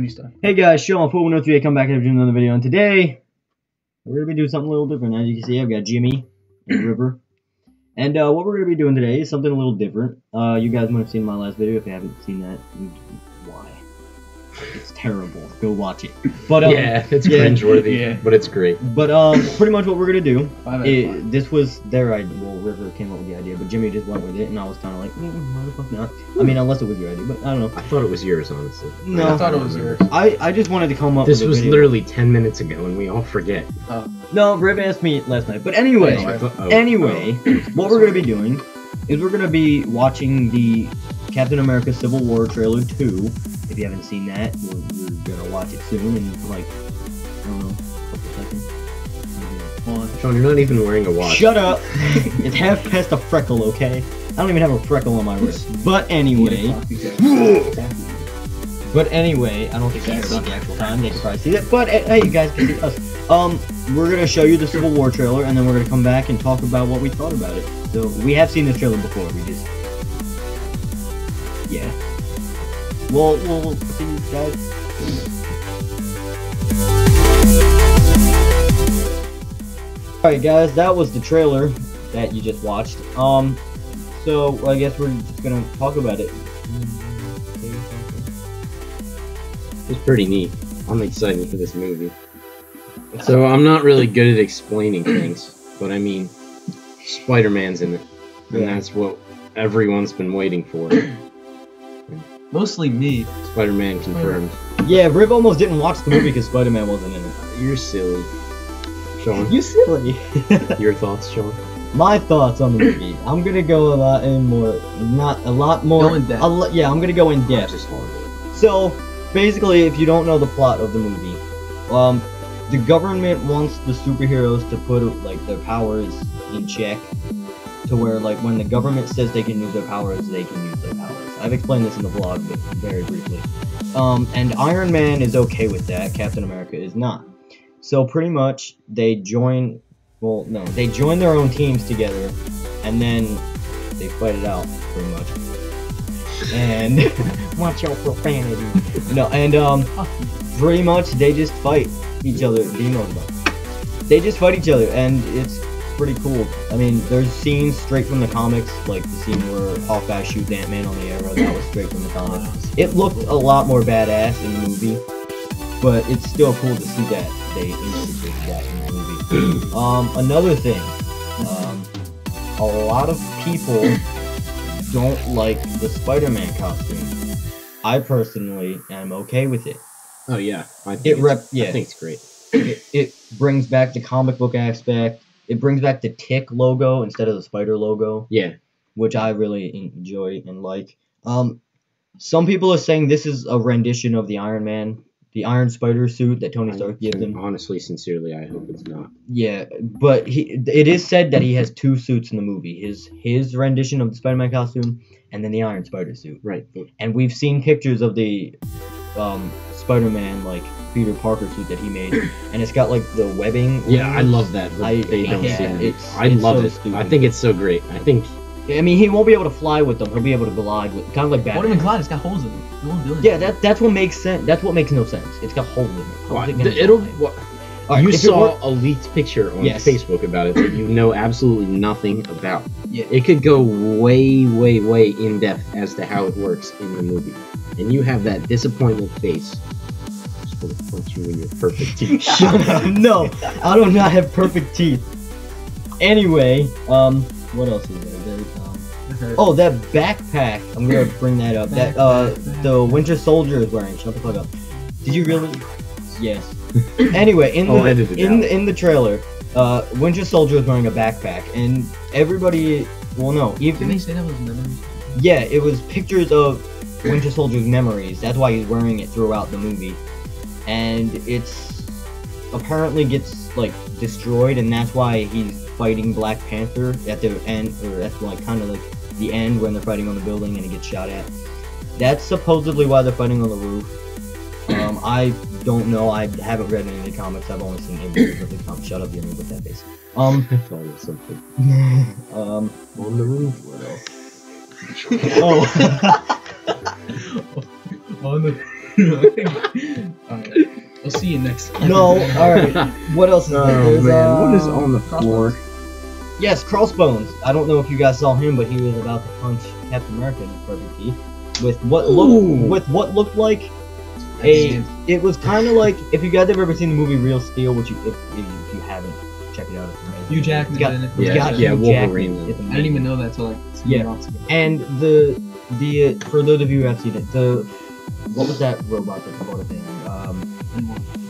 you start. Hey guys, Sean 4103, come back and do another video, and today we're gonna be doing something a little different. As you can see, I've got Jimmy and River, and what we're gonna be doing today is something a little different. You guys might have seen my last video. If you haven't seen that, why? It's terrible. Go watch it. But yeah, it's cringeworthy, but it's great. But pretty much what we're gonna do. This was their idea. Well, River came up with the idea, but Jimmy just went with it, and I was kind of like, why the fuck not? I mean, unless it was your idea, but I don't know. I thought it was yours, honestly. No, I thought it was yours. I just wanted to come up. This with a was video. literally 10 minutes ago, and we all forget. No, Riv asked me last night. But anyway, what we're gonna be doing is we're gonna be watching the Captain America Civil War trailer 2. If you haven't seen that, we're gonna watch it soon in like, I don't know, a couple seconds. Sean, you're not even wearing a watch. Shut up! It's half past a freckle, okay? I don't even have a freckle on my wrist. But anyway, I don't think you care about the actual time. They can probably see that. But hey, you guys can see us. We're gonna show you the Civil War trailer, and then we're gonna come back and talk about what we thought about it. So we have seen this trailer before. We just, yeah. We'll see you guys. Alright guys, that was the trailer that you just watched. So I guess we're just gonna talk about it. It's pretty neat. I'm excited for this movie. So I'm not really good at explaining things, but I mean, Spider-Man's in it, and that's what everyone's been waiting for. Mostly me. Spider-Man confirmed. Yeah, Riv almost didn't watch the movie because Spider-Man wasn't in it. You're silly. Sean? You silly. Your thoughts, Sean? My thoughts on the movie. I'm gonna go a lot more. Go in depth. Yeah, I'm gonna go in depth. Just horrible. So, basically, if you don't know the plot of the movie, the government wants the superheroes to put like their powers in check, to where like when the government says they can use their powers, they can use their powers. I've explained this in the vlog, but very briefly. And Iron Man is okay with that. Captain America is not. So pretty much they join. Well, no, they join their own teams together, and then they fight it out pretty much. And watch your profanity. No, and pretty much they just fight each other. They just fight each other, and it's pretty cool. I mean, there's scenes straight from the comics, like the scene where Hawkeye shoots Ant-Man on the arrow. That was straight from the comics. It looked a lot more badass in the movie, but it's still cool to see that they integrated that in the movie. Another thing, a lot of people don't like the Spider-Man costume. I personally am okay with it. Oh yeah, I think it's great. It brings back the comic book aspect. It brings back the tick logo instead of the spider logo. Yeah, which I really enjoy and like. Some people are saying this is a rendition of the Iron Man, the Iron Spider suit that Tony Stark gives him. Honestly, sincerely, I hope it's not. Yeah, but it is said that he has two suits in the movie. His rendition of the Spider-Man costume, and then the Iron Spider suit. Right. And we've seen pictures of the Spider-Man, like, Peter Parker suit that he made, and it's got, like, the webbing. Yeah, I love that. I love it. Stupid. I think it's so great. I mean, he won't be able to fly with them. He'll be able to glide with, kind of like Batman. Won't even glide. It's got holes in it. It won't do anything. Yeah, that's what makes sense. That's what makes no sense. It's got holes in it. You saw a leaked picture on Facebook about it that you know absolutely nothing about. Yeah. It could go way, way, way in depth as to how it works in the movie, and you have that disappointment face. I'm just gonna punch you in your perfect teeth. Shut up! No, I do not have perfect teeth. Anyway, what else is there? Oh, that backpack. I'm gonna bring that up. That the Winter Soldier is wearing. Shut the fuck up. Did you really? Yes. Anyway, in the trailer, Winter Soldier is wearing a backpack, and everybody. Well, no. Didn't they say that was memories? Yeah, it was pictures of Winter Soldier's memories. That's why he's wearing it throughout the movie, and it's apparently gets like destroyed, and that's why he's fighting Black Panther at the end, or at like kind of like the end when they're fighting on the building and he gets shot at. That's supposedly why they're fighting on the roof. I don't know. I haven't read any of the comics. I've only seen images of the comics. Shut up, you with that face. I thought it was something. On the roof. What else? On the. Alright. We'll see you next time. No, alright. What else is there? Oh man, what is on the floor? Yes, Crossbones. I don't know if you guys saw him, but he was about to punch Captain America in the perfect teeth with what looked like it was kind of like, if you guys have ever seen the movie Real Steel, which if you haven't, check it out. It's amazing. Hugh Jackman's in it. Yeah, Wolverine. It's I didn't even know that till like 2 months ago. And the for those of you who have seen it, what was that robot that fought at the end?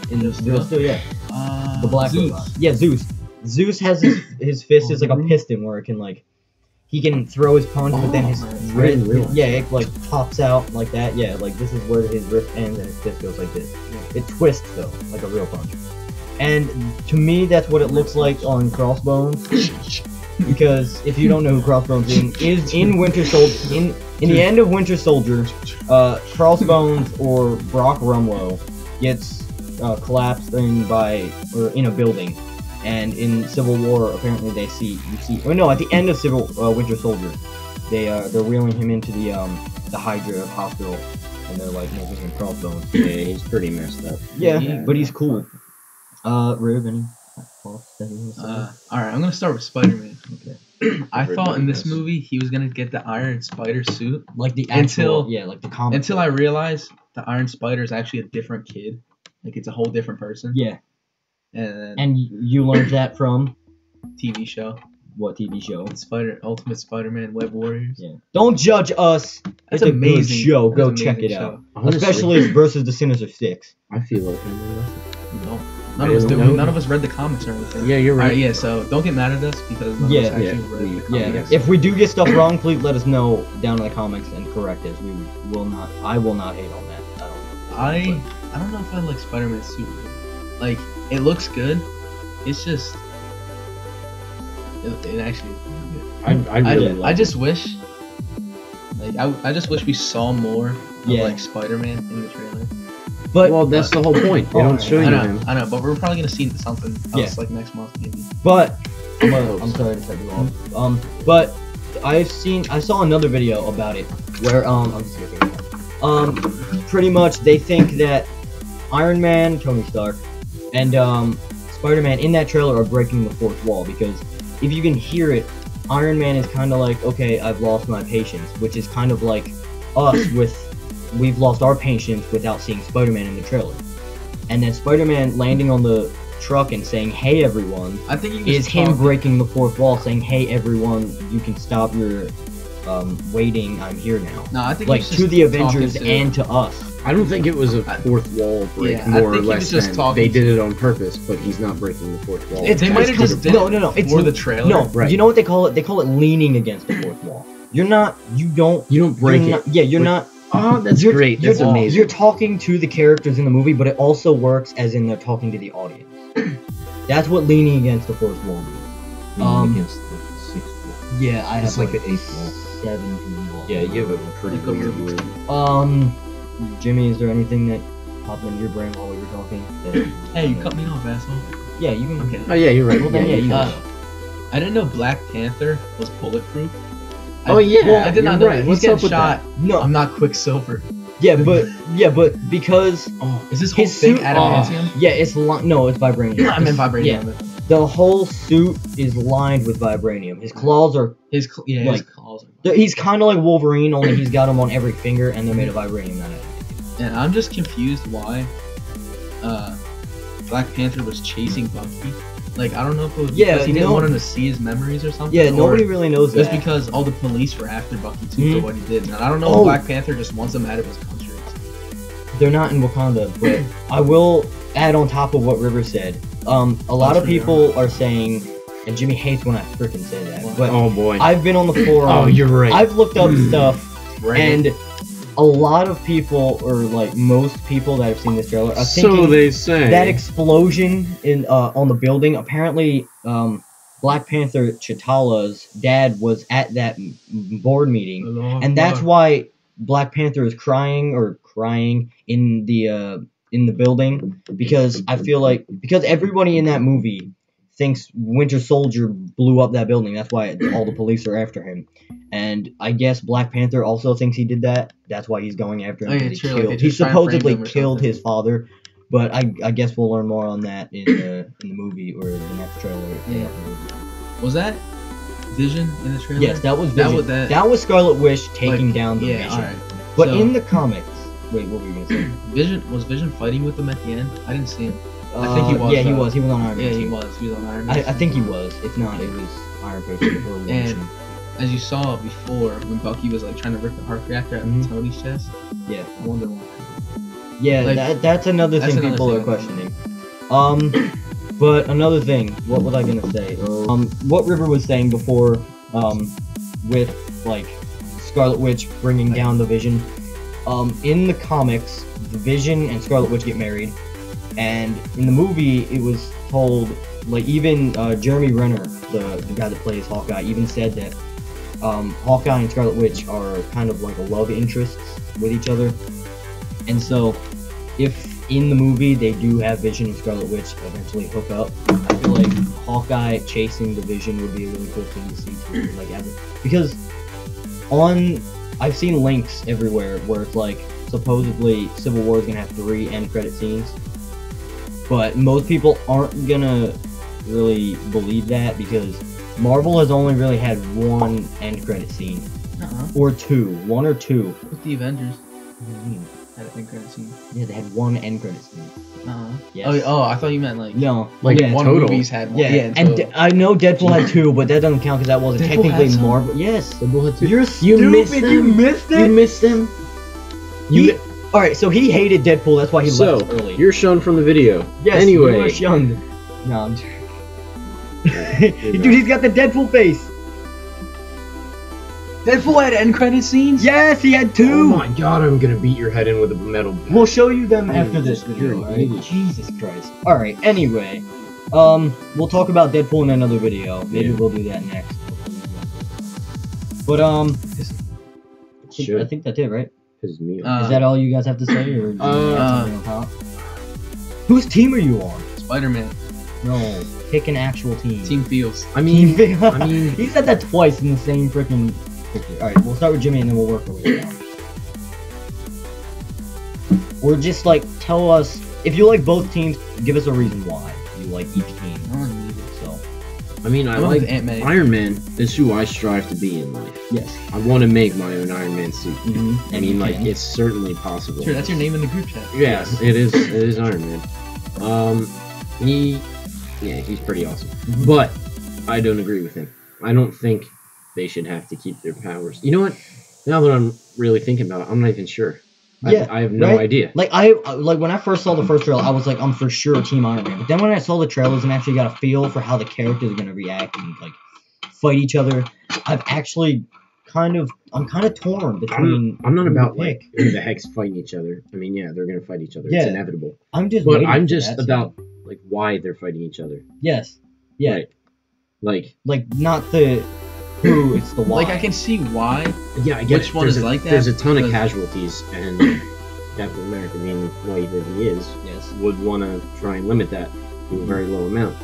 In the Real Steel, yeah. The black Zeus. robot. Yeah, Zeus. Zeus has his fist is like a piston where it can like he can throw his punch, but then his wrist, it like pops out like that. Yeah, like this is where his wrist ends and his fist goes like this. It twists though, like a real punch. And to me, that's what it looks like on Crossbones. Because if you don't know who Crossbones is in Winter Soldier, in the end of Winter Soldier, Crossbones or Brock Rumlow gets collapsed in a building. And in Civil War, apparently at the end of Winter Soldier, they're wheeling him into the Hydra hospital, and they're like making him Crossbones. Yeah, he's pretty messed up. Yeah, but he's cool. Riv, any thoughts? Alright, I'm gonna start with Spider-Man. Okay. I thought in this movie he was gonna get the Iron Spider suit, like the actual, like the comic. Until I realized the Iron Spider is actually a different kid. Like it's a whole different person. Yeah. And you learned that from TV show. What TV show? Ultimate Spider-Man Web Warriors. Yeah. Don't judge us. That's it's amazing. A good show. Go That's check it show. out. Especially versus the Sinister Six. I feel like I know No. None of us do. None of us read the comics or anything. Yeah, you're right. Yeah, so don't get mad at us because none of us actually read the comics. If we do get stuff wrong, please let us know down in the comments and correct us. I will not hate on that at all. I don't know if I like Spider-Man's suit. Like, it looks good. It's just it actually is good. I really like I just wish I just wish we saw more of like Spider-Man in the trailer. But that's the whole point. They don't show you him. I know, but we're probably gonna see something else like next month maybe. But I'm sorry to cut you off. But I saw another video about it where I'm just kidding. Pretty much they think that Iron Man, Tony Stark, and Spider-Man in that trailer are breaking the fourth wall, because if you can hear it, Iron Man is kind of like, okay, I've lost my patience, which is kind of like us we've lost our patience without seeing Spider-Man in the trailer. And then Spider-Man landing on the truck and saying, hey everyone, I think is him breaking the fourth wall, saying, hey everyone, you can stop your waiting, I'm here now. No, I think like to the Avengers and to us. I don't think it was a fourth wall break, more or less. They did it on purpose, but he's not breaking the fourth wall. They might have just did it for the trailer. No, right. You know what they call it? They call it leaning against the fourth wall. You don't break it. You're not. Oh, that's great. That's amazing. You're talking to the characters in the movie, but it also works as in they're talking to the audience. That's what leaning against the fourth wall means. Leaning against the sixth wall. Yeah, I have it's like the eighth wall. 17 wall. Yeah, you have a pretty weird wall. Jimmy, is there anything that popped into your brain while we were talking? Hey, you cut me off, asshole. Yeah, you can. Okay. Oh yeah, you're right. Well, then, you I didn't know Black Panther was bulletproof. I did not know that. He's getting shot. No, I'm not Quicksilver. Yeah, but because is this whole thing adamantium? Yeah, it's vibranium. I meant vibranium. Yeah. The whole suit is lined with vibranium. His claws are his claws are. He's kind of like Wolverine, only he's got them on every finger, and they're made of vibranium. And I'm just confused why Black Panther was chasing Bucky. Like, I don't know if it was because he didn't want him to see his memories or something. Yeah, nobody really knows that. Just because all the police were after Bucky too for what he did. And I don't know if Black Panther just wants him out of his country. They're not in Wakanda, but I will add on top of what River said. A lot of people are saying, and Jimmy hates when I freaking say that, but oh boy, I've been on the forum. Oh, you're right. I've looked up stuff, and a lot of people, or like most people that have seen this trailer, are thinking so they say that explosion in on the building. Apparently, Black Panther T'Challa's dad was at that board meeting, and that's why Black Panther is crying in the building, because I feel like everybody in that movie thinks Winter Soldier blew up that building. That's why all the police are after him. And I guess Black Panther also thinks he did that. That's why he's going after him. Oh, yeah, He true, killed- like, he just trying to frame supposedly him or killed something. his father, but I guess we'll learn more on that in the movie or the next trailer. Yeah. Was that Vision in the trailer? Yes, that was Vision. That That was Scarlet Witch taking like, down the yeah, Vision. alright. But So- in the comics, wait, what were you gonna say? Vision fighting with them at the end? I didn't see him. I think he was, Yeah, he though. was. He was on Iron Man. Yeah, he team. was. He was on Iron Man. I think he was. If not, it was Iron Patriot or War And Machine. as you saw before, when Bucky was like trying to rip the heart reactor out of Mhm. Tony's chest, Yeah. I wonder why. Yeah, Like, that's another that's thing another people thing are I don't questioning. But another thing, what was I gonna say? What River was saying before, with like Scarlet Witch bringing down the Vision. In the comics, the Vision and Scarlet Witch get married, and in the movie, it was told, like even Jeremy Renner, the guy that plays Hawkeye, even said that Hawkeye and Scarlet Witch are kind of like a love interests with each other. And so, if in the movie they do have Vision and Scarlet Witch eventually hook up, I feel like Hawkeye chasing the Vision would be a really cool thing to see too. Like, because I've seen links everywhere where it's like supposedly Civil War is gonna have 3 end credit scenes, but most people aren't gonna really believe that because Marvel has only really had 1 end credit scene or 2, 1 or 2. With the Avengers, What do you mean? had an end credit scene. Yeah, they had 1 end credit scene. Yes. Oh, I thought you meant like No, Like, yeah, one total. movie's had one. yeah, in and total. I know Deadpool had 2, but that doesn't count because that wasn't Deadpool technically had some? Marvel. Yes, Deadpool had 2. you're You stupid. missed You them. missed You it. missed them. All right, so he hated Deadpool. That's why he So left early. you're shown from the video. Yes, Anyway. you are shunned. No, I'm dude, he's got the Deadpool face. Deadpool had end credit scenes. Yes, he had 2. Oh my god, I'm gonna beat your head in with a metal bat. We'll show you them after You're this an video. Right? idiot. Jesus Christ. All right. Anyway, we'll talk about Deadpool in another video. Maybe Yeah. we'll do that next. But Should. I think that's it, right? Pisses me off. Is that all you guys have to say, or do you have something on top? Whose team are you on? Spider-Man. No, pick an actual team. Team Feels. I mean, He said that twice in the same freaking picture. All right, we'll start with Jimmy and then we'll work our way down. Or just like tell us if you like both teams. Give us a reason why you like each team. I don't need it. So I mean, I I'm like with Ant-Man. Iron Man is who I strive to be in life. yes, I want to make my own Iron Man suit. mm-hmm. I mean, like, it's certainly possible. Sure, that's your name in the group chat. Yeah, it is. It is Iron Man. He's pretty awesome. Mhm. But I don't agree with him. I don't think they should have to keep their powers. You know what? Now that I'm really thinking about it, I'm not even sure. Yeah, I have no right? idea. Like like when I first saw the first trailer, I was like, I'm for sure Team Iron Man. But then when I saw the trailers and actually got a feel for how the characters are gonna react and like fight each other, I'm kind of torn between. I'm not who to about pick. like who the heck's fighting each other. I mean, yeah, they're gonna fight each other. Yeah. It's inevitable. I'm just. But waiting I'm for just that about like why they're fighting each other. Yes. Yeah. Right. Like, Like not the who, it's the why. Like I can see why. yeah, I get Which it. one There's is a, like that? There's a ton of Because- casualties, and Captain America, being white as he is, Yes. would want to try and limit that to a very low amount.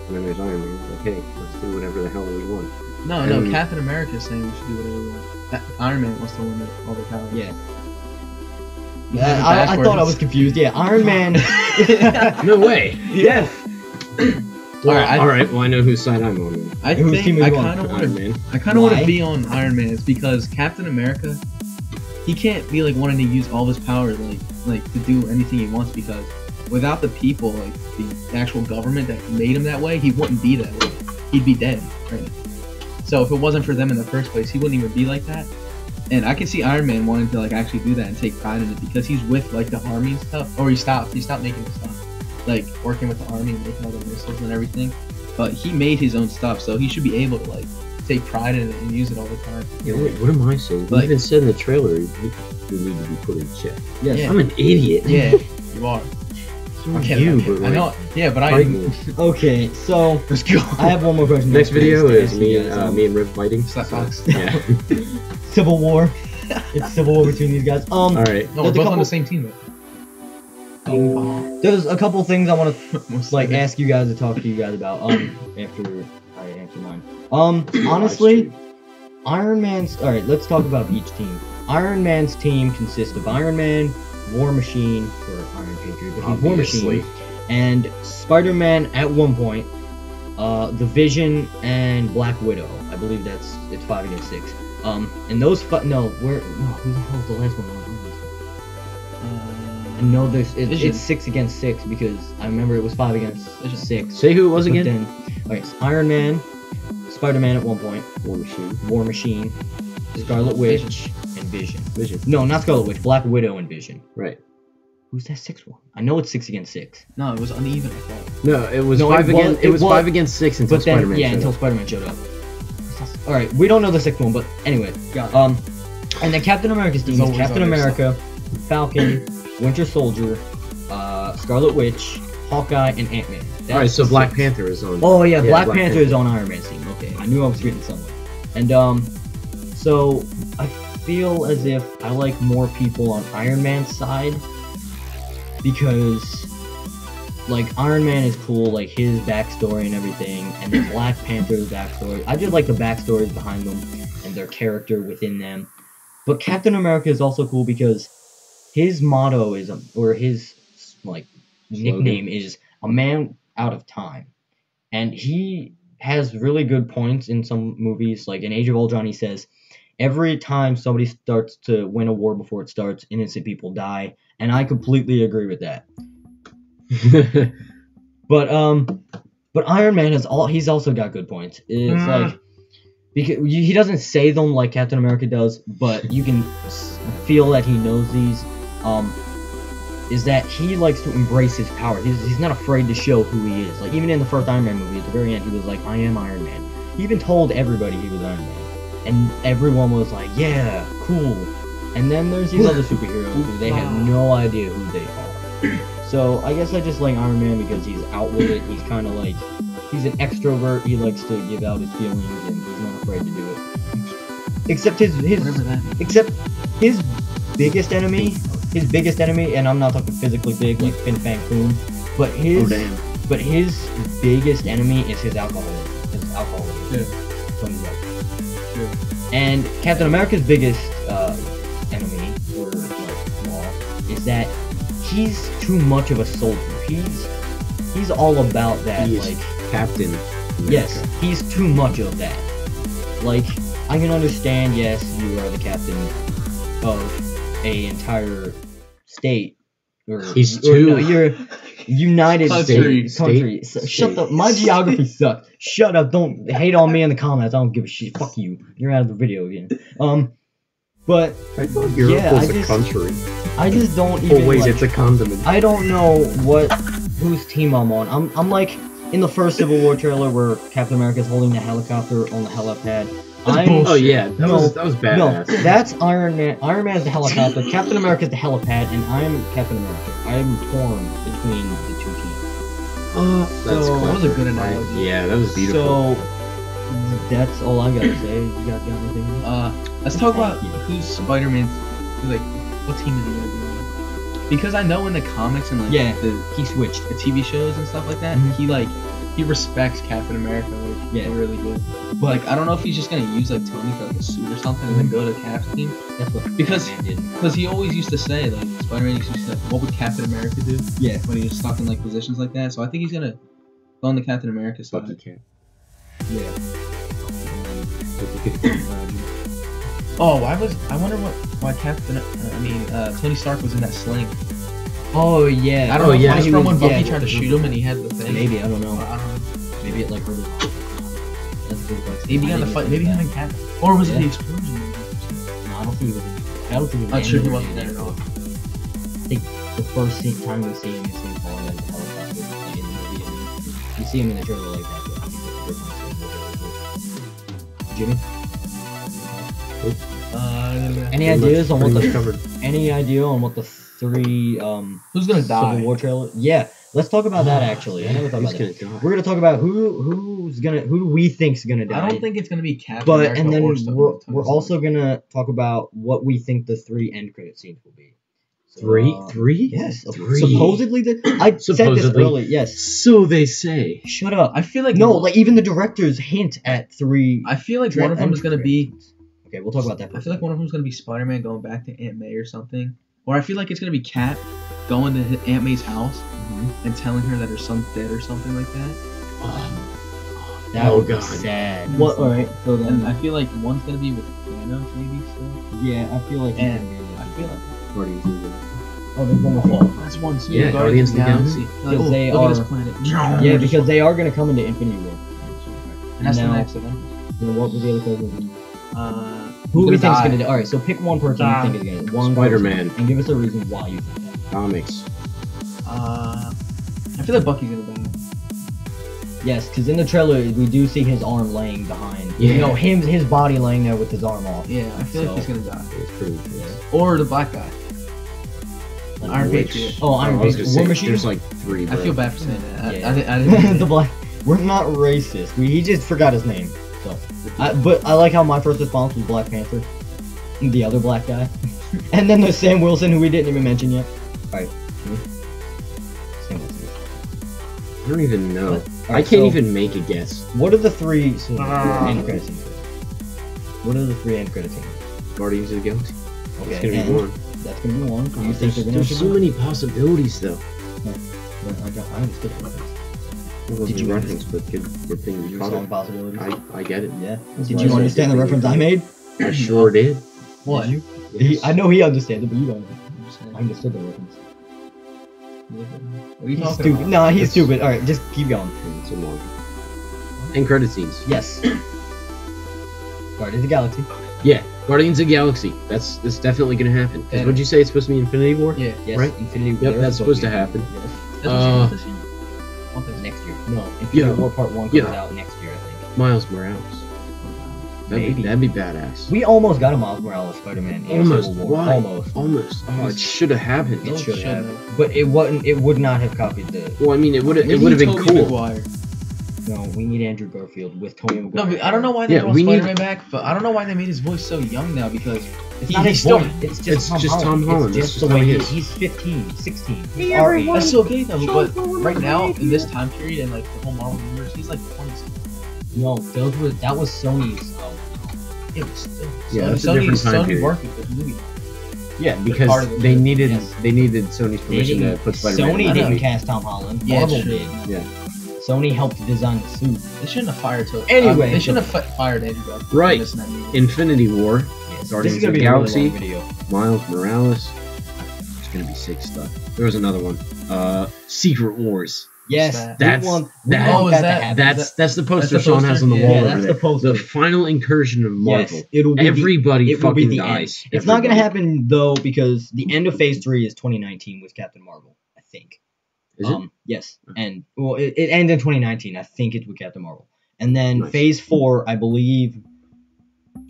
And then there's Iron Man. It's like, hey, let's do whatever the hell we want. No, And- Captain America is saying we should do whatever we want. Iron Man wants to limit all the powers. Yeah. You have it I thought I was backwards. confused. Yeah, Iron Man. No way. Yes. Well, Alright, all right. Well, I know whose side I'm on. Then. I Whose team think are I you on? kind of want Iron to. Man. I kind of want Why? to be on Iron Man's because Captain America, he can't be like wanting to use all his powers like to do anything he wants because without the people, like the actual government that made him that way, he wouldn't be that way. He'd be dead right now. So if it wasn't for them in the first place, he wouldn't even be like that. And I can see Iron Man wanting to like actually do that and take pride in it because he's with like the army and stuff. Or he stopped making the stuff, like working with the army and making all the missiles and everything. But he made his own stuff, so he should be able to like take pride in it and use it all the time. Yeah, wait, what am I saying? You Like- even said in the trailer you need to be put in check. Yes. Yeah. I'm an idiot. Yeah, you are. So are you, but I like, know. Yeah, but fight I. me. Okay, so Let's go. I have one more question. Next video to is ask me you guys. and Riv fighting. Slapbox. Yeah. Civil War. It's Civil War between these guys. All right. No, we're There's a both on couple- the same team though. Bing bong. There's a couple things I want to Most like of it. ask you guys to talk to you guys about. After I answer mine. Honestly, Iron Man's. All right, let's talk about each team. Iron Man's team consists of Iron Man, War Machine, or Iron Patriot, but he's War Machine, and Spider-Man at one point, the Vision and Black Widow. I believe it's 5 against 6. And those who the hell is the last one? No, it's 6 against 6 because I remember it was 5 against 6. Say who it was again? Then, okay, so Iron Man, Spider-Man at one point, War Machine, Scarlet Witch, and Vision. No, not Scarlet Witch, Black Widow and Vision. Right. Who's that 6th one? I know it's 6 against 6. No, it was uneven. I thought. No, it was 5 against. It was 5 against 6 until Spider-Man. Yeah, until Spider-Man showed up. All right, we don't know the 6th one, but anyway. And then Captain America's team is Captain America, Falcon, Winter Soldier, Scarlet Witch, Hawkeye, and Ant-Man. Alright, so Black Panther is on. Oh yeah, Black Panther is on Iron Man's team. Okay, I knew I was forgetting somewhere. And so I feel as if I like more people on Iron Man's side because like Iron Man is cool, like his backstory and everything, and then Black Panther's backstory. I just like the backstories behind them and their character within them. But Captain America is also cool because his motto is, or his like nickname is, a man out of time, and he has really good points in some movies. Like in Age of Ultron, he says, "Every time somebody starts to win a war before it starts, innocent people die," and I completely agree with that. But Iron Man he's also got good points. It's like because he doesn't say them like Captain America does, but you can feel that he knows these. Is that he likes to embrace his power. He's not afraid to show who he is. Like, even in the first Iron Man movie, at the very end, he was like, "I am Iron Man." He even told everybody he was Iron Man. And everyone was like, "Yeah, cool." And then there's these other superheroes who they have no idea who they are. So, I guess I just like Iron Man because he's out with it. He's kind of like, he's an extrovert. He likes to give out his feelings, and he's not afraid to do it. Except his biggest enemy, and I'm not talking physically big like Fin Fang Foom, but his biggest enemy is his alcoholism. Yeah. And Captain America's biggest enemy, or like flaw, is that he's too much of a soldier. He's all about that, like Captain America. Yes, he's too much of that. Like, I can understand, yes, you are the captain of a entire state, or you're United States country. Shut up. My geography sucks. Shut up. Don't hate on me in the comments. I don't give a shit. Fuck you. You're out of the video again. But I thought Europe was a country. I just don't even. Oh wait, like, it's a condiment. I don't know whose team I'm on. I'm like in the first Civil War trailer where Captain America's holding the helicopter on the helipad. Oh yeah, that was badass. No, that's Iron Man. Iron Man is the helicopter. Captain America is the helipad, and I'm Captain America. I'm torn between the two teams. That was a good analogy. Yeah, that was beautiful. So that's all I gotta say. You guys got anything? Let's talk about who's Spider-Man's, like, what team is he gonna be on? Because I know in the comics and like he switched the TV shows and stuff like that. He respects Captain America, like, really good. But like, I don't know if he's just gonna use like Tony for like a suit or something and then go to Cap's team. That's what because he always used to say, like, Spider-Man used to say, what would Captain America do? Yeah. When he was stuck in like positions like that. So I think he's gonna go on the Captain America side. Bucky Cap. Yeah. Oh, I wonder why Tony Stark was in that sling. Oh yeah. I don't know if it was from when Bucky tried to shoot him and he had the thing. Maybe, I don't know. Maybe it like hurt his. That's a good question. Maybe on the fight. Maybe him and Cap. Or was it the explosion? No, I don't think it was. I don't think it was. I'm sure he wasn't there at all. I think the first time we see him is him falling out of the helicopter, like in the movie. And you see him in the trailer like that, but I think that's the first time we see him. Jimmy? Any ideas on what the three who's gonna die? Civil War trailer? Yeah, let's talk about that actually. I never thought about that. We're gonna talk about who do we think's gonna die. I don't think it's gonna be Captain America. But and then we're also gonna talk about what we think the 3 end credit scenes will be. Three? Yes. Three. Supposedly, I said this Supposedly. early. Yes. So they say. Shut up. I feel like No, like even the directors hint at 3. I feel like one of them is gonna be. Okay, we'll talk about that. I feel like one of them is gonna be Spider-Man going back to Aunt May or something, or I feel like it's gonna be Cap going to Aunt May's house and telling her that her son's dead or something like that. That would be God. sad. What? All right. So And then, I feel like one's gonna be with Thanos maybe still. yeah, I feel like. And I feel like Guardians of the Galaxy. Oh, there's one more. that's one too. Yeah, Guardians of the Galaxy. Like, Because they look at are- this planet. Yeah, because they are gonna come into Infinity War. And that's now- the next event. You know, what was the other person? Who Who do we think's die? gonna do? All right, so pick one person you think is gonna. One Spider-Man. person, and give us a reason why you think that. Comics. I feel like Bucky's gonna die. Yes, because in the trailer we do see his arm laying behind. Yeah. You know, his body laying there with his arm off. Yeah, I feel like he's So- gonna die. It's pretty intense. Or the black guy. Iron Which- Patriot. Oh, Iron I was Patriot. gonna War say, Machine? there's like 3, I bro. feel bad for saying that. Yeah. I didn't. The black. We're not racist. He just forgot his name. So, but I like how my first response was Black Panther, the other black guy, and then there's Sam Wilson, who we didn't even mention yet. All right. Sam Wilson. I don't even know. What? I Alright, can't so- even make a guess. What are the 3 end credit scenes? What are the 3 end credit scenes? Guardians of the Galaxy. Okay, It's gonna and be one. that's gonna be one. Do you think they're gonna? There's so many possibilities, though. I understood that. It wasn't Did you a reference, but good thing you Your caught song it. possibilities. I get it. Yeah. That's Did why you I said understand the good reference thing I you made? I sure did. What? Did you? Yes. I know he understands it, but you don't. I understood the reference. What are you He's talking stupid. about? No, he's It's- stupid. All right, just keep going. It's a long. End credit scenes. Yes. Guardians of the Galaxy. Yeah, Guardians of the Galaxy. That's definitely gonna happen. And- What'd you say? It's supposed to be Infinity War? Yeah. Yes. Right? Infinity War. Yep, that's supposed to happen. Yes. That's what you want this year? Want this? Next year. No, Infinity Yeah. War Part 1 comes Yeah. out next year, I think. Miles Morales. Maybe. That'd be badass. We almost got a Miles Morales Spider-Man in Almost. Civil War. Why? Almost. Almost. Oh, it should have happened. It No, should it have. shouldn't. But it wouldn't. It would not have copied the. Well, I mean, it would have. It Maybe would have been Tobey cool. Maguire. No, we need Andrew Garfield with Tony No, Maguire. but I don't know why they Yeah, brought we need- Spider-Man back, but I don't know why they made his voice so young now because It's not his still. voice. It's just It's Tom just Holland. Tom Holland. It's That's just the just how way he he is. He's 15, 16. Hey, He's our everyone. age. That's so gay though. Sean But Connery. right now, in this time period and like the whole Marvel universe, he's like 20 something. No, that was Sony's. It was still. Yeah, that's a different time Sony period. worked with the movie. Yeah, part because of it. they needed Yes. Sony's permission to put Spider-Man. Sony in. didn't know. cast Tom Holland. Yeah, Marvel true. did. Yeah. Sony helped design the suit. They shouldn't have fired Toby. Anyway, they shouldn't have fired Andrew Garfield. Right. for missing that movie. Infinity War. Yes. Guardians this is gonna of be the a really Galaxy. long video. Miles Morales. It's gonna be sick stuff. There was another one. Secret Wars. Yes, that? That's- we want that- that, Oh, is that, that- to happen. That's the poster the Sean has poster? on the Yeah, wall that's over the there. poster. The final incursion of Marvel. Yes, it'll be Everybody it will be fucking the dies. end. It's not gonna Everybody. happen though because the end of Phase 3 is 2019 with Captain Marvel. I think. Is it? Yes, and well, it ended in 2019. I think it's with Captain Marvel, and then Nice. Phase 4, I believe.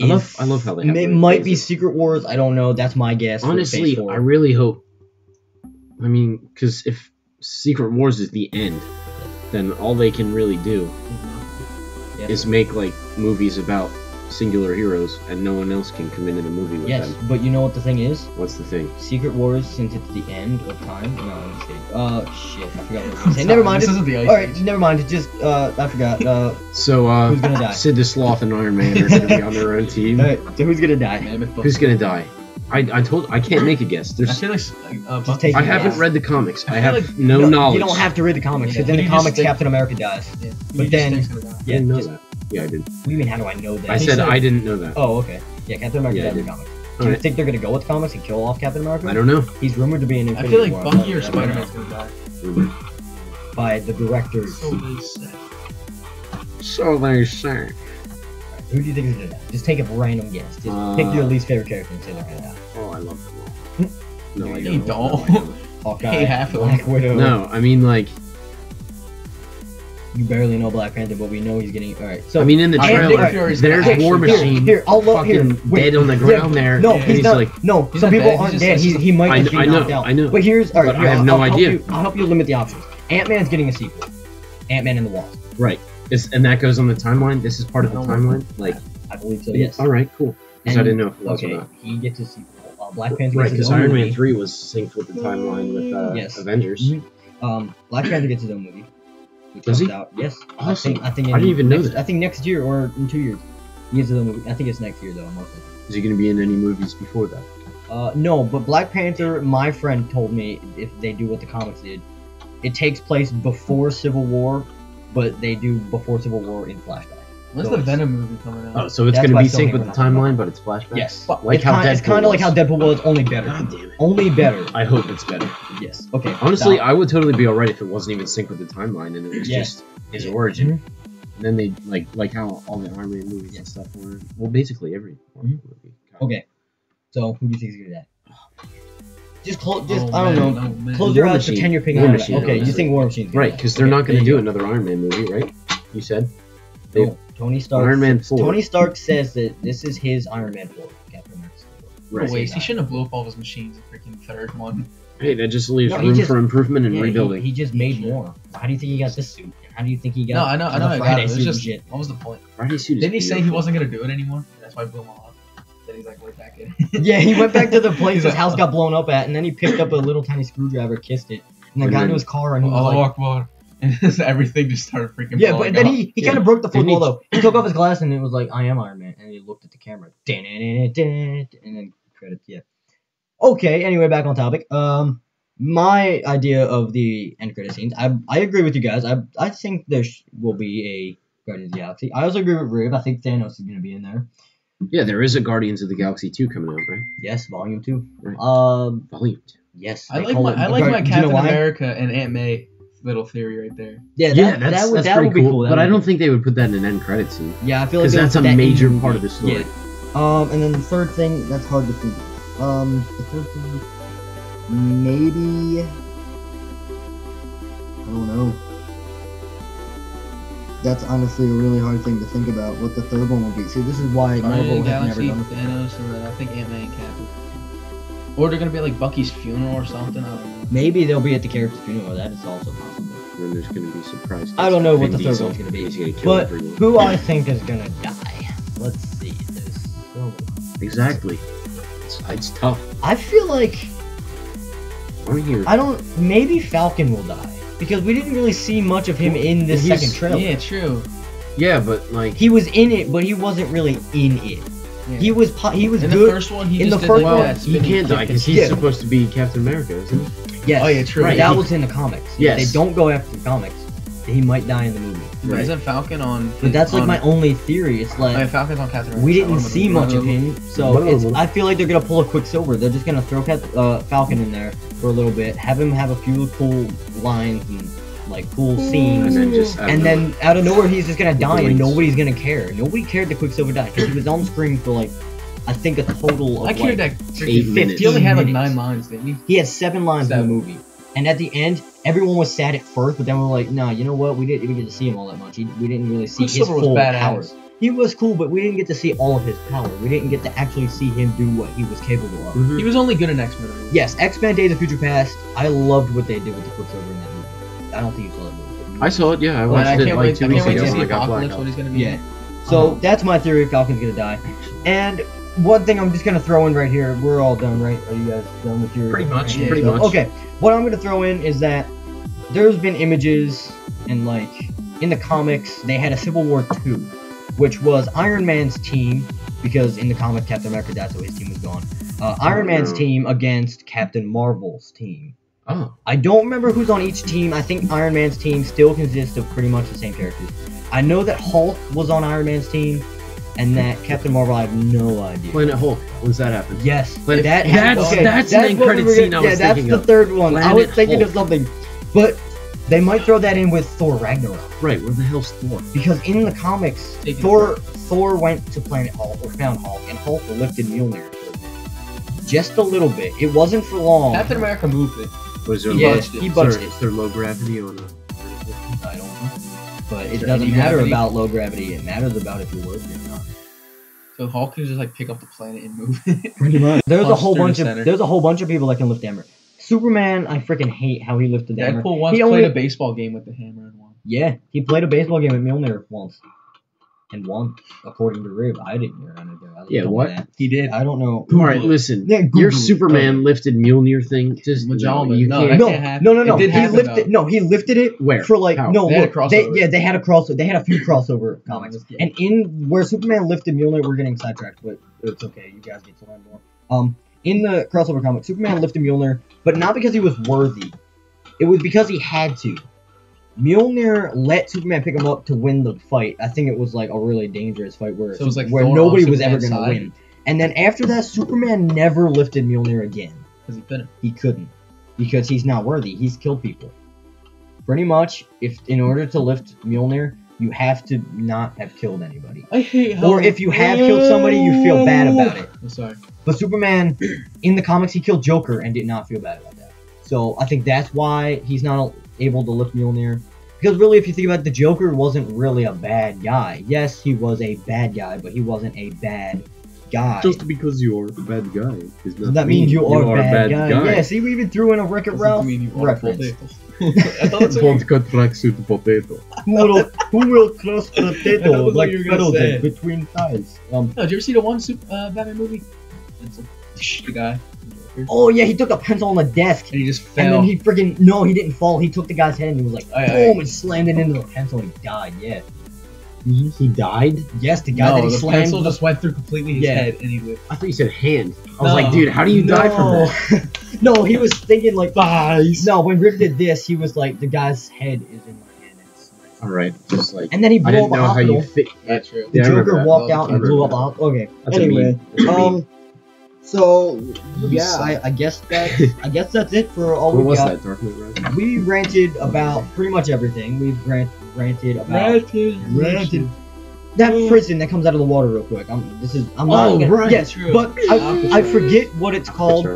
I love how they have It those might be phases. Secret Wars. I don't know. That's my guess. for Honestly, Phase 4. I really hope. I mean, because if Secret Wars is the end, then all they can really do Yes. is make like movies about singular heroes, and no one else can come into the movie with Yes, them. but you know what the thing is? What's the thing? Secret Wars, since it's the end of time. No, I'm just kidding. Shit, I forgot what I was gonna say. Sorry, Never mind. this It's- isn't the Ice all right, Age. never mind. It's just I forgot. So, Who's gonna die? Sid the Sloth and Iron Man are going to be on their own team. Alright, so who's gonna die? Mammoth Who's Buster. going to die? I can't make a guess. I There's feel like Just take I a haven't guess. read the comics. I I have feel like- no knowledge. You don't have to read the comics, Yeah, because in the you just comics, think- Captain America dies. Yeah. But You then- just think it's gonna die. I Yeah, didn't know just, that. Yeah, I did. what do you mean, how do I know that? I said I didn't know that. Oh, okay. Yeah, Captain America Yeah, I died in the did. comics. Do you Alright. think they're gonna go with the comics and kill off Captain America? I don't know. He's rumored to be in I Infinity feel like War. Bucky or I don't know. Spider-Man's gonna die. By the directors. So they said. So they say. Who do you think is gonna die? Just take a random guess. Just pick your least favorite character and say they're gonna die. Oh, I love them all. No, I You don't. don't. No, I don't. Hawkeye, Hey, half of Black them. Widow. No, I mean like. You barely know Black Panther, but we know he's getting. Alright, so. I mean, in the I trailer, think Fury's gonna there's actually- War Machine Here, I'll look here. fucking Wait, dead on the ground there. No, and he's not. like, No, He's some not people dead, aren't he's dead. just- He might just be I know, knocked out. I know. But here's alright. But I have no idea. I'll help you limit the options. Ant-Man's getting a sequel. Ant-Man and the Wasp. right. And that goes on the timeline. This is part of the No. timeline. Like, I believe so. Yes. all right, cool. Because I And- didn't know if it was Okay, or not. he gets a sequel. Black Panther Right, gets his because own Iron movie. Man 3 was synced with the timeline with Yes. Avengers. Black Panther gets his own movie. Which Does comes he? out. Yes. Awesome. I think I didn't even know next, that. I think next year or in 2 years. He gets his own movie. I think it's next year though. Most likely. Is he going to be in any movies before that? No, but Black Panther, my friend told me if they do what the comics did, it takes place before Civil War, but they do before Civil War in flashback. When's So the it's- Venom movie coming out? Oh, so it's That's going to why be Sony synced with the went on timeline, but it's flashback? Yes. Like it's how kind, it's Deadpool kind of like was. how Deadpool was, only better. God damn it. Only better. I hope it's better. Yes. Okay. Honestly, stop. I would totally be alright if it wasn't even synced with the timeline and it was Yeah. just his origin. And then they, like how all the Iron Man movies and stuff were. Well, basically every Marvel movie. Okay. So who do you think is gonna do that? Just close. Just Oh, I don't know. man, oh, man. Close your War eyes, Machine. pretend you're picking War it up. Machine, Okay, you honestly. think War Machine's gonna Right, die. because they're Okay, not going there to you do go. another Iron Man movie, right? You said? No, Tony Stark. Iron Man 4. Tony Stark says that this is his Iron Man 4. Captain America's 4. Right. Oh, wait, he shouldn't have blew up all of his machines in freaking third one. Hey, that just leaves No, he room just- for improvement and Yeah, rebuilding. he just made more. How do you think he got this suit? And how do you think he got? No, I know the I got Friday it. It's suit and just, shit? what was the point? Friday suit is Didn't he say he beautiful. wasn't gonna do it anymore? That's why I blew him all up. Then he's like, we're back in. Yeah, he went back to the place his house got blown up at, and then he picked up a little tiny screwdriver, kissed it, and then And got then- into his car, and he was Oh, like, Akbar. And just everything just started freaking yeah, blowing but then up. he Yeah. kind of broke the fourth Didn't he- wall though. He took off his glass, and it was like, I am Iron Man, and he looked at the camera, and then credits. Yeah. Okay. Anyway, back on topic. My idea of the end credit scenes, I agree with you guys. I think there will be a Guardians of the Galaxy. I also agree with Rib. I think Thanos is gonna be in there. Yeah, there is a Guardians of the Galaxy 2 coming out, right? Yes, Volume 2. Right. Yes. Volume 2. Yes. I they like call my it- I like my do you know Captain why? America and Aunt May little theory right there. Yeah, that would pretty be cool. But I don't think they would put that in an end credit scene. Yeah, I feel like Because they would that's put a that in major the part movie. of the story. Yeah. And then the third thing that's hard to think. The third thing, maybe I don't know. That's honestly a really hard thing to think about. What the third one will be. See, this is why Marvel Guardians of has the never Galaxy, done this. Thanos, and then I think Aunt May and Captain. Or they're gonna be at, like Bucky's funeral or something. I don't know. Maybe they'll be at the character's funeral. That is also possible. And there's going to be surprise. I don't know what Vin the third Diesel. one's gonna be. He's gonna kill But everyone. who I think is gonna die? Let's see. There's so many. Exactly. It's tough. I feel like I'm here. I don't. Maybe Falcon will die because we didn't really see much of him in this He's- second trailer. Yeah, true. Yeah, but like He was in it, but he wasn't really in it. Yeah. He was in good. the first one, he in just the did first like one, that. he spinning can't kick die and because he's Yeah. supposed to be Captain America, isn't he? Yes. Oh, yeah, true. Right. That He- was in the comics. Yes. If they don't go after the comics, he might die in the movie. But Right. Isn't Falcon on? But that's like on, my only theory. It's Oh, yeah, like Falcon's on Captain America. we so didn't I'm see gonna- much of him, so I feel like they're gonna pull a Quicksilver. They're just gonna throw Falcon in there for a little bit, have him have a few cool lines and like cool scenes, And then just and then out of nowhere he's just gonna die and wings. nobody's gonna care. Nobody cared that Quicksilver died because he was on screen for like I think a total of I cared like, that 8 freaking minutes. He only had like 15 9 lines, didn't he? he had 7 lines in 7. the movie. And at the end, everyone was sad at first, but then we were like, nah, you know what? We didn't even get to see him all that much. We didn't really see his Quicksilver was full badass. powers. He was cool, but we didn't get to see all of his power. We didn't get to actually see him do what he was capable of. Mhm. He was only good in X-Men. Yes, X-Men Days of Future Past, I loved what they did with the Quicksilver in that movie. I don't think you saw that movie. But I saw it. Yeah, I But watched I it can't like wait. 2 I weeks can't wait ago to see when I got Apocalypse. blackout. What he's gonna be. Yeah. So Uh-huh. that's my theory. Falcon's gonna die. And one thing I'm just gonna throw in right here. We're all done, right? Are you guys done with your? Pretty much, Yeah. pretty So, much. Okay. What I'm gonna throw in is that there's been images and like in the comics they had a Civil War 2, which was Iron Man's team because in the comic Captain America died, so his team was gone. Iron Man's no. team against Captain Marvel's team. Oh, I don't remember who's on each team. I think Iron Man's team still consists of pretty much the same characters. I know that Hulk was on Iron Man's team, and that Captain Marvel, I have no idea. Planet Hulk. When's that happen? Yes, Planet- that's that's an end what credit we were scene gonna- I was that's thinking the of. third one. I was Planet thinking of Hulk. something, but they might throw that in with Thor Ragnarok Right. Where the hell's Thor? because in the comics, Taking Thor went to Planet Hulk or found Hulk, and Hulk lifted Mjolnir for a bit. Just a little bit. It wasn't for long. Captain America moved it. Was there Yeah, low, he is budged there- it. is there low gravity on a? I don't know. But it Is there doesn't any matter gravity? about low gravity. It matters about if you're working or not. So Hulk can just like pick up the planet and move it. Pretty much. There's a Punch whole through the bunch of center. there's a whole bunch of people that can lift hammer. Superman, I freaking hate how he lifted the hammer. Deadpool once He played only- a baseball game with the hammer and won. Yeah, he played a baseball game with Mjolnir once. and won, according to Rib. I didn't hear anything. Yeah, what? That. He did. I don't know. All right, listen. Yeah, Google Your it. Superman lifted Mjolnir thing. Just Magellan. you No, can't. that can't happen. No. It did He happen, lifted. though. No, he lifted it. Where? For like How? no. They had Look, a crossover. they had a crossover. They had a few crossover comics, Yeah. and in where Superman lifted Mjolnir, we're getting sidetracked, but it's okay. You guys get to learn more. In the crossover comic, Superman lifted Mjolnir, but not because he was worthy. It was because he had to. Mjolnir let Superman pick him up to win the fight. I think it was like a really dangerous fight where So it was like where Thor nobody on was ever Superman's going to side? win. And then after that, Superman never lifted Mjolnir again. Because he couldn't. He couldn't because he's not worthy. He's killed people. Pretty much, if in order to lift Mjolnir, you have to not have killed anybody. I hate how. Or if you have killed somebody, you feel bad about it. I'm sorry. But Superman, in the comics, he killed Joker and did not feel bad about that. So I think that's why he's not able to lift Mjolnir. Because really, if you think about it, the Joker wasn't really a bad guy. Yes, he was a bad guy, but he wasn't a bad guy. Just because you're a bad guy does not That means you are a bad guy. guy. Yeah, see, we even threw in a Wreck-It Ralph reference. I thought that's what you cut tracksuit potato. Who will crush potato That was what like you were gonna Fiddle say. did between thighs? No, did you ever see the one Batman movie? It's like, the guy. Oh yeah, he took a pencil on the desk. And he just And fell. then he freaking no, he didn't fall. He took the guy's head and he was like, Aye, boom, aye. and slammed it into the pencil and he died. Yeah. He died? Yes, the guy that No, he the slammed. pencil just went through completely his Yeah. head and he lived. I thought you said hand. I was No. like, dude, how do you die from that? No, he was thinking like, Thighs. no, when Rip did this, he was like, the guy's head is in my hand. All right, just like And then he I blew didn't up a know how hospital. you fit. That's true. The Yeah, I remember Joker that. walked out I and blew up remember a hospital. Okay. That's a Anyway, meme. That's a meme. so yeah, suck. I guess that's it for all What we was got. that? Dark Knight Rises? We ranted about pretty much everything. We've ranted about that prison that comes out of the water real quick. I'm not gonna, right, yes, true. but I forget what it's called,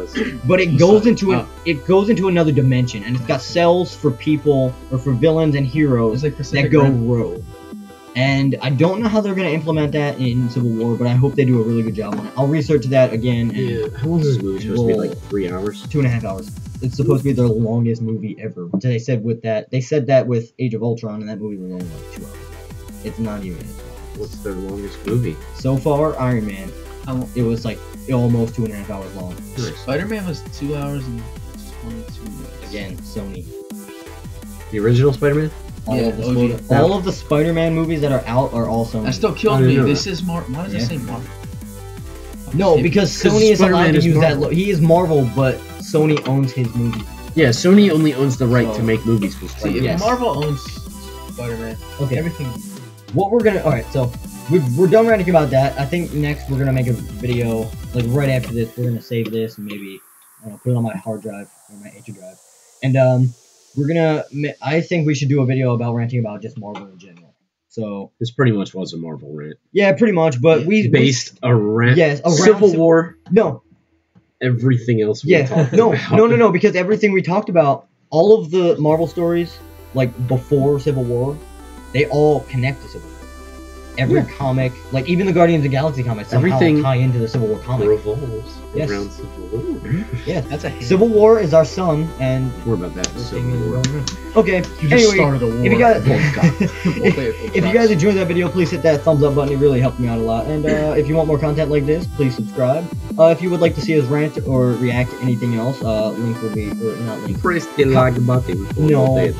but it goes into another dimension, and it's got cells for people or for villains and heroes It's like Pacific that go Rim. rogue. And I don't know how they're gonna implement that in Civil War, but I hope they do a really good job on it. I'll research that again. And Yeah. How long is this movie supposed to be? Well, Like 3 hours? 2.5 hours. It's supposed to be their longest movie ever. They said that with Age of Ultron, and that movie was only like 2 hours. It's not even. What's their longest movie? So far, Iron Man. How- It was like almost 2.5 hours long. Nice. Spider-Man was 2 hours and 22 minutes. Again, Sony. The original Spider-Man? All, Yeah, of, the OG. all of the Spider-Man movies that are out are all Sony. That still killed I didn't me. know This that. is Marvel. Why does it Yeah. say Marvel? No, because Sony is Spider-Man allowed to is use Marvel. that. He is Marvel, but Sony owns his movie. Yeah, Sony only owns the right So- to make movies for See, Spider-Man. if Yes. Marvel owns Spider-Man, Okay. everything. What we're gonna. Alright, so we're done ranting about that. I think next we're gonna make a video, like right after this, we're gonna save this and maybe, I don't know, put it on my hard drive or my HD drive. And, we're gonna. I think we should do a video about ranting about just Marvel in general. So, This pretty much was a Marvel rant. yeah, pretty much, but we. Based around Yes, around Civil Civ- War, No, everything else we yeah, talked no, about. no, because everything we talked about, all of the Marvel stories, like before Civil War, they all connect to Civil War. Every Yeah. comic, like even the Guardians of the Galaxy comics, somehow Everything tie into the Civil War comic. revolves Yes. around Civil War. Yeah, That's a hint. Civil War is our son, and More about that. Civil War. okay. You just Anyway, started a war. if you guys, If if you guys enjoyed that video, please hit that thumbs up button. It really helped me out a lot. And if you want more content like this, please subscribe. If you would like to see us rant or react to anything else, link will be, or not link. Press the like button. for No. that.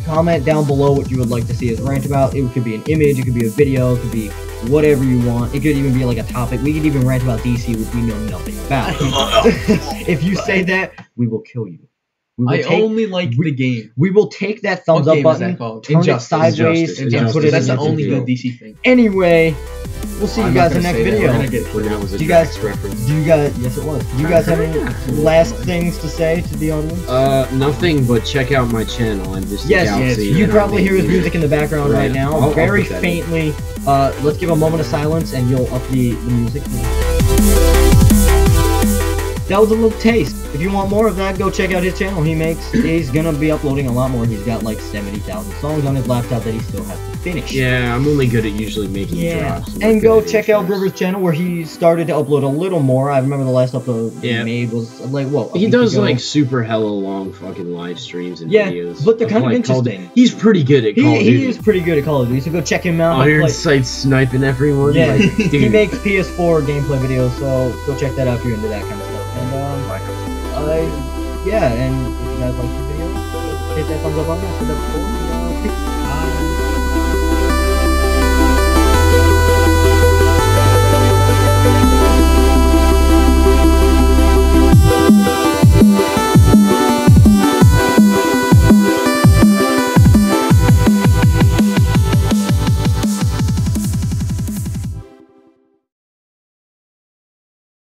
Comment down below what you would like to see us rant about. It could be an image, it could be a video, it could be whatever you want. It could even be like a topic. We could even rant about DC, which we know nothing about. If you say that, we will kill you. We will I only like the game. we will take that thumbs What up game is button, that called? turn Injustice. it sideways, Injustice. and put it That's in the the only video. good DC thing. Anyway, we'll see you I'm guys not in the gonna next say that. video. We're gonna get When that was a Do you guys- Drax reference. Do you guys? Yes, it was. Do you guys have any last things to say to the audience? Nothing, but check out my channel and just Yes, Galaxy. you and probably I hear his make music in the background right Right. now, I'll very put that in. faintly. Let's give a moment of silence, and you'll up the music. that was a little taste. If you want more of that, go check out his channel. He's gonna be uploading a lot more. He's got like 70,000 songs on his laptop that he still has to finish. Yeah, I'm only good at usually making drops. And go check out River's channel where he started to upload a little more. I remember the last upload he made was like, what? He does like super hella long fucking live streams and videos. But they're kind of interesting. He's pretty good at Call of Duty. He is pretty good at Call of Duty, so go check him out. Iron Sight sniping everyone. Yeah, like, he makes PS4 gameplay videos, so go check that out if you're into that kind of stuff. And yeah, and if you guys like the video, hit that thumbs up on that.